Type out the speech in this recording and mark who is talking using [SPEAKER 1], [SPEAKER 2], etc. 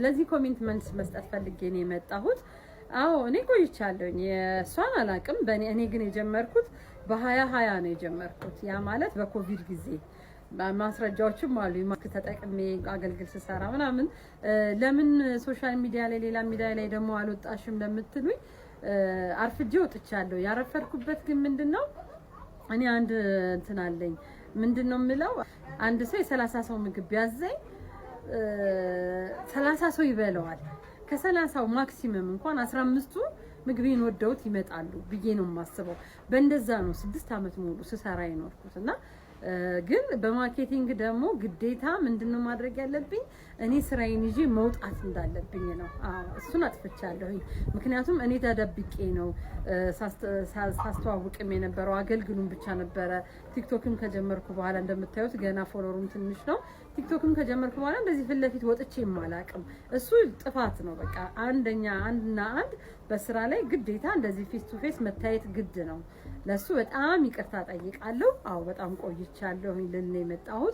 [SPEAKER 1] ለዚህ ኮሜንት መልስ መስጠት ፈልጌ ነው የመጣሁት። አዎ እኔ ቆይቻለሁኝ። እሷን አላቅም። እኔ ግን የጀመርኩት በ2020 ነው የጀመርኩት። ያ ማለት በኮቪድ ጊዜ ማስረጃዎችም አሉ። ማስክ ተጠቅሜ አገልግል ስሰራ ምናምን ለምን ሶሻል ሚዲያ ላይ ሌላ ሚዲያ ላይ ደግሞ አልወጣሽም ለምትሉኝ አርፍጄ ወጥቻለሁ። ያረፈድኩበት ግን ምንድነው እኔ አንድ እንትን አለኝ። ምንድነው የምለው አንድ ሰው የ30 ሰው ምግብ ቢያዘኝ 30 ሰው ይበላዋል። ከ30ው ማክሲመም እንኳን 15ቱ ምግቤን ወደውት ይመጣሉ ብዬ ነው የማስበው። በእንደዛ ነው 6 አመት ሙሉ ስሰራ የኖርኩት እና ግን በማርኬቲንግ ደግሞ ግዴታ ምንድነው ማድረግ ያለብኝ እኔ ስራዬን ይዤ መውጣት እንዳለብኝ ነው። እሱን አጥፍቻለሁኝ። ምክንያቱም እኔ ተደብቄ ነው ሳስተዋውቅም የነበረው አገልግሉን ብቻ ነበረ። ቲክቶክም ከጀመርኩ በኋላ እንደምታዩት ገና ፎሎወሩም ትንሽ ነው። ቲክቶክም ከጀመርኩ በኋላ እንደዚህ ፊት ለፊት ወጥቼ የማላቅም እሱ ጥፋት ነው። በቃ አንድና አንድ በስራ ላይ ግዴታ እንደዚህ ፌስ ቱ ፌስ መታየት ግድ ነው። ለሱ በጣም ይቅርታ ጠይቃለሁ። አዎ በጣም ቆይቻለሁ ልል ነው የመጣሁት።